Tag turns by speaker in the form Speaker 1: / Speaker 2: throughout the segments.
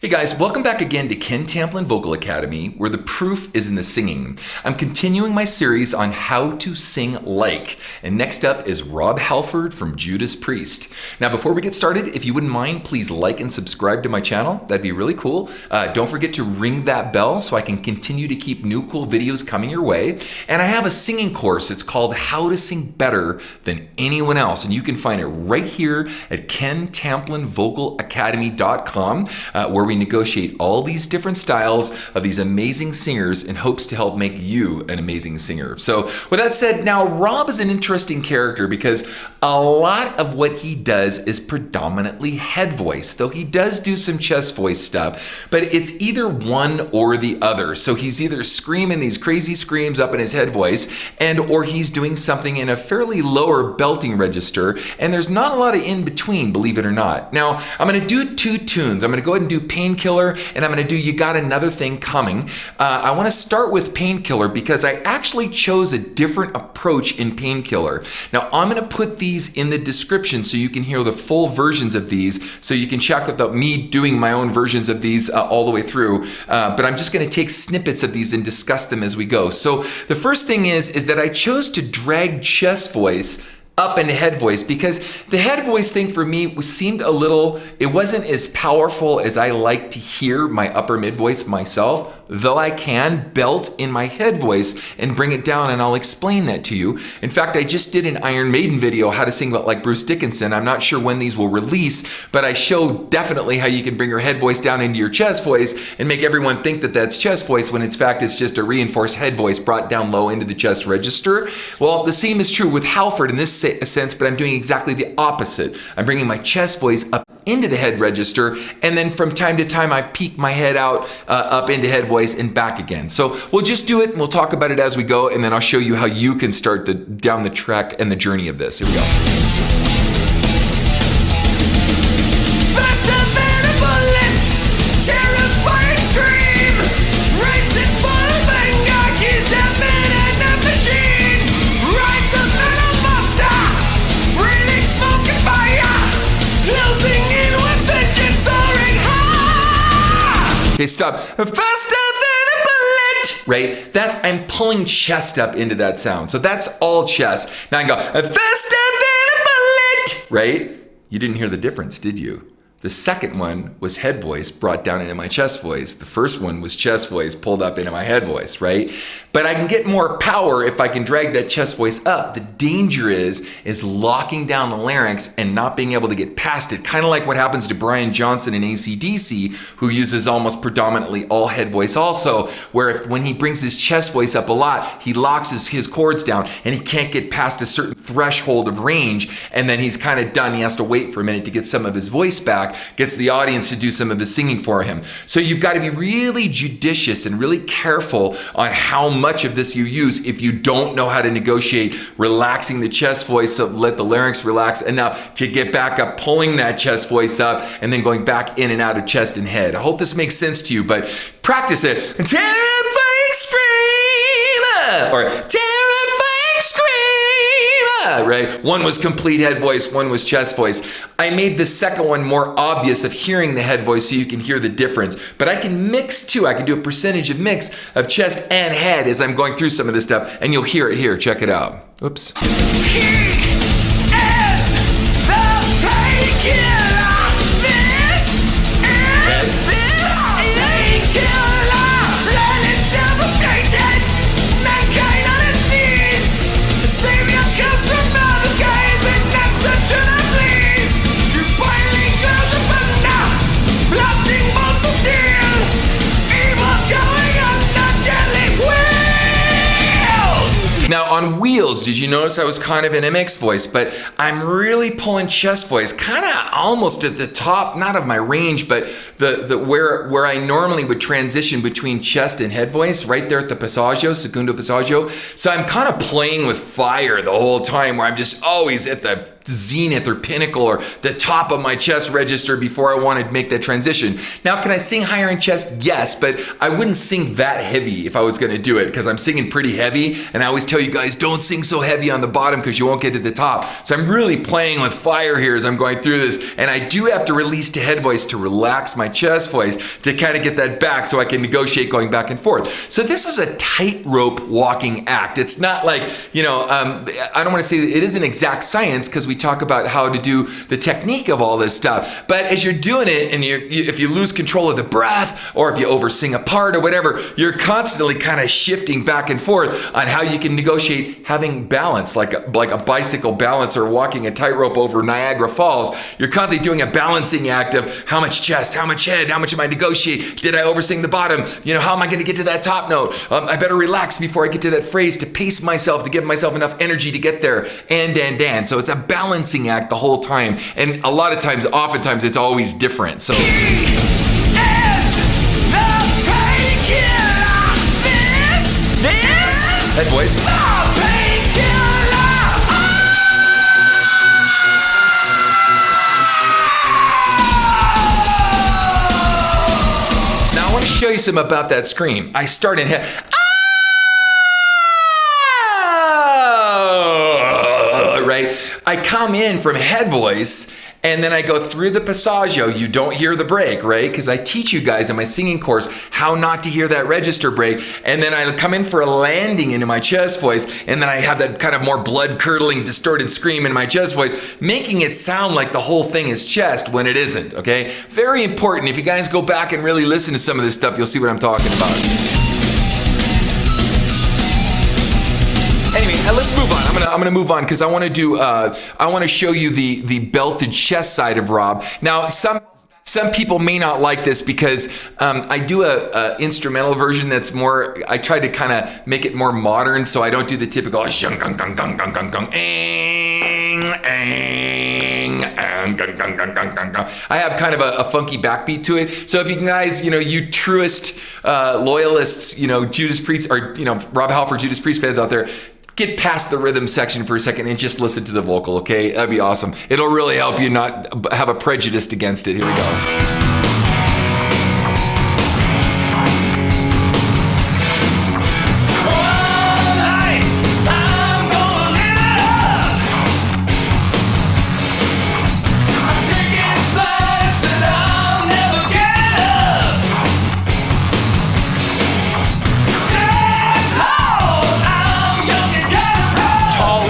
Speaker 1: Hey guys, welcome back again to Ken Tamplin Vocal Academy, where the proof is in the singing. I'm continuing my series on how to sing like, and next up is Rob Halford from Judas Priest. Now before we get started, if you wouldn't mind, please like and subscribe to my channel. That'd be really cool. Don't forget to ring that bell so I can continue to keep new cool videos coming your way. And I have a singing course. It's called How to Sing Better Than Anyone Else, and you can find it right here at kentamplinvocalacademy.com, where we negotiate all these different styles of these amazing singers in hopes to help make you an amazing singer. So with that said, now Rob is an interesting character because a lot of what he does is predominantly head voice, though he does do some chest voice stuff, but it's either one or the other. So he's either screaming these crazy screams up in his head voice or he's doing something in a fairly lower belting register, and there's not a lot of in between, believe it or not. Now I'm going to do two tunes. I'm going to go ahead and do Painkiller, and I'm going to do You Got Another Thing Coming. I want to start with Painkiller because I actually chose a different approach in Painkiller. Now I'm going to put these in the description so you can hear the full versions of these, so you can check out me doing my own versions of these all the way through. But I'm just going to take snippets of these and discuss them as we go. So the first thing is that I chose to drag chest voice up into head voice because the head voice thing for me seemed a little, it wasn't as powerful as I like to hear my upper mid voice myself, though I can belt in my head voice and bring it down, and I'll explain that to you. In fact, I just did an Iron Maiden video, how to sing like Bruce Dickinson. I'm not sure when these will release, but I show definitely how you can bring your head voice down into your chest voice and make everyone think that that's chest voice when in fact it's just a reinforced head voice brought down low into the chest register. Well, the same is true with Halford in this sense, but I'm doing exactly the opposite. I'm bringing my chest voice up into the head register, and then from time to time I peek my head out up into head voice and back again. So we'll just do it and we'll talk about it as we go, and then I'll show you how you can start down the track and the journey of this. Here we go. Okay, stop. Faster than a bullet, right? I'm pulling chest up into that sound. So that's all chest. Now I go, faster than a bullet, right? You didn't hear the difference, did you? The second one was head voice brought down into my chest voice. The first one was chest voice pulled up into my head voice, right? But I can get more power if I can drag that chest voice up. The danger is locking down the larynx and not being able to get past it. Kind of like what happens to Brian Johnson in AC/DC, who uses almost predominantly all head voice also, where when he brings his chest voice up a lot, he locks his chords down and he can't get past a certain threshold of range, and then he's kind of done. He has to wait for a minute to get some of his voice back, gets the audience to do some of his singing for him. So you've got to be really judicious and really careful on how much of this you use if you don't know how to negotiate relaxing the chest voice, so let the larynx relax enough to get back up, pulling that chest voice up, and then going back in and out of chest and head. I hope this makes sense to you, but practice it. Terrifying scream, or terrifying scream, right? One was complete head voice, one was chest voice. I made the second one more obvious of hearing the head voice so you can hear the difference, but I can mix too. I can do a percentage of mix of chest and head as I'm going through some of this stuff, and you'll hear it here. Check it out. Oops. He is the painkiller. This is painkiller. Then it's devastated. Mankind on its knees. The savior comes from outer skies and answer to the pleas. Through boiling clouds of thunder, blasting bolts of steel. Evil's going under deadly wheels. Now on Wheels, did you notice I was kind of in a mixed voice, but I'm really pulling chest voice, kind of almost at the top, not of my range, but where I normally would transition between chest and head voice, right there at the passaggio, segundo passaggio. So I'm kind of playing with fire the whole time, where I'm just always at the zenith or pinnacle or the top of my chest register before I want to make that transition. Now, can I sing higher in chest? Yes, but I wouldn't sing that heavy if I was going to do it, because I'm singing pretty heavy, and I always tell you guys, don't sing so heavy on the bottom because you won't get to the top. So I'm really playing with fire here as I'm going through this, and I do have to release to head voice to relax my chest voice to kind of get that back so I can negotiate going back and forth. So this is a tightrope walking act. It's not like, I don't want to say it is an exact science, because we talk about how to do the technique of all this stuff. But as you're doing it, and if you lose control of the breath, or if you oversing a part or whatever, you're constantly kind of shifting back and forth on how you can negotiate having balance, like a bicycle balance or walking a tightrope over Niagara Falls. You're constantly doing a balancing act of how much chest, how much head, how much am I negotiate? Did I oversing the bottom? How am I going to get to that top note? I better relax before I get to that phrase to pace myself, to give myself enough energy to get there. And. So it's a balancing act the whole time. And a lot of times, oftentimes, it's always different. So. Head voice. Now I want to show you some about that scream. I start in head. Right? I come in from head voice, and then I go through the passaggio. You don't hear the break, right? Because I teach you guys in my singing course how not to hear that register break. And then I come in for a landing into my chest voice, and then I have that kind of more blood-curdling, distorted scream in my chest voice, making it sound like the whole thing is chest when it isn't, okay? Very important. If you guys go back and really listen to some of this stuff, you'll see what I'm talking about. Anyway, let's move on. I'm gonna move on because I want to do. I want to show you the belted chest side of Rob. Now, some people may not like this because I do a instrumental version that's more. I try to kind of make it more modern, so I don't do the typical I have kind of a funky backbeat to it. So if you guys, you truest loyalists, Judas Priest or Rob Halford, Judas Priest fans out there, get past the rhythm section for a second and just listen to the vocal, okay? That'd be awesome. It'll really help you not have a prejudice against it. Here we go.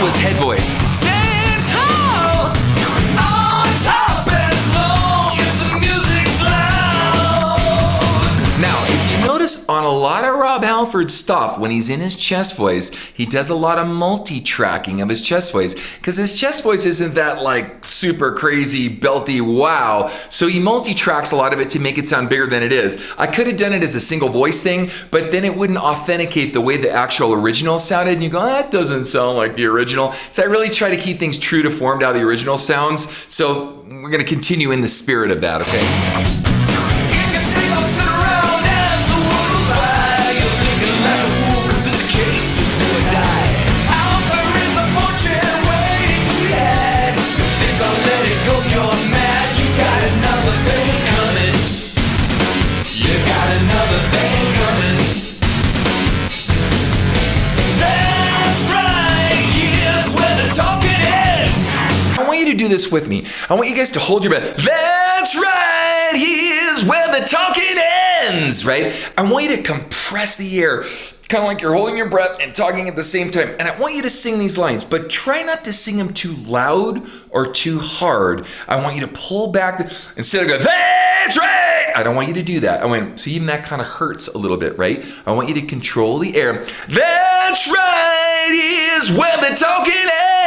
Speaker 1: Head voice. Stand tall on top as long as the music's loud. Now, if you notice on a lot of Rob Halford stuff, when he's in his chest voice, he does a lot of multi-tracking of his chest voice because his chest voice isn't that like super crazy, belty, wow. So he multi-tracks a lot of it to make it sound bigger than it is. I could have done it as a single voice thing, but then it wouldn't authenticate the way the actual original sounded. And you go, that doesn't sound like the original. So I really try to keep things true to form how the original sounds. So we're going to continue in the spirit of that, okay? To do this with me. I want you guys to hold your breath. That's right, here's where the talking ends, right? I want you to compress the air, kind of like you're holding your breath and talking at the same time. And I want you to sing these lines, but try not to sing them too loud or too hard. I want you to pull back, instead of going, that's right, I don't want you to do that. I went, so even that kind of hurts a little bit, right? I want you to control the air. That's right, here's where the talking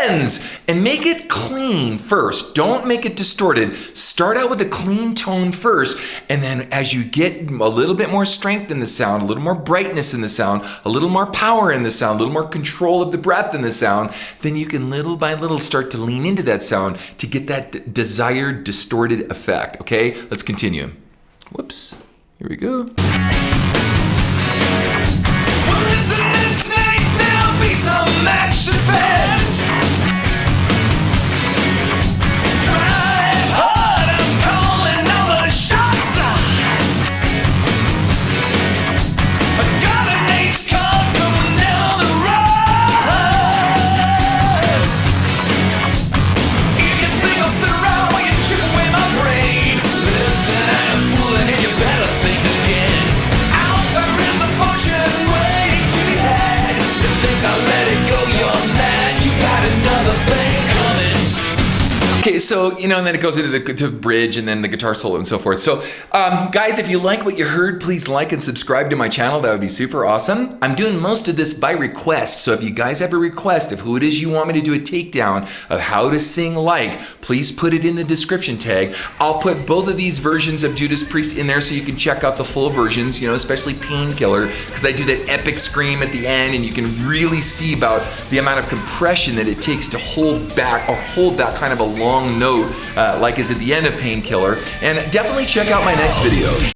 Speaker 1: ends. And make it clean first. Don't make it distorted. Start out with a clean tone first. And then as you get a little bit more strength in the sound, a little more brightness in the sound, a little more power in the sound, a little more control of the breath in the sound, then you can little by little start to lean into that sound to get that desired distorted effect. Okay, let's continue. Whoops, here we go. Well, listen, this night there'll be some action spent. Okay, so, and then it goes into the bridge and then the guitar solo and so forth. So, guys, if you like what you heard, please like and subscribe to my channel. That would be super awesome. I'm doing most of this by request. So if you guys have a request of who it is you want me to do a takedown of how to sing like, please put it in the description tag. I'll put both of these versions of Judas Priest in there so you can check out the full versions, especially Painkiller, because I do that epic scream at the end and you can really see about the amount of compression that it takes to hold back or hold that kind of a long note like is at the end of Painkiller. And definitely check out my next video.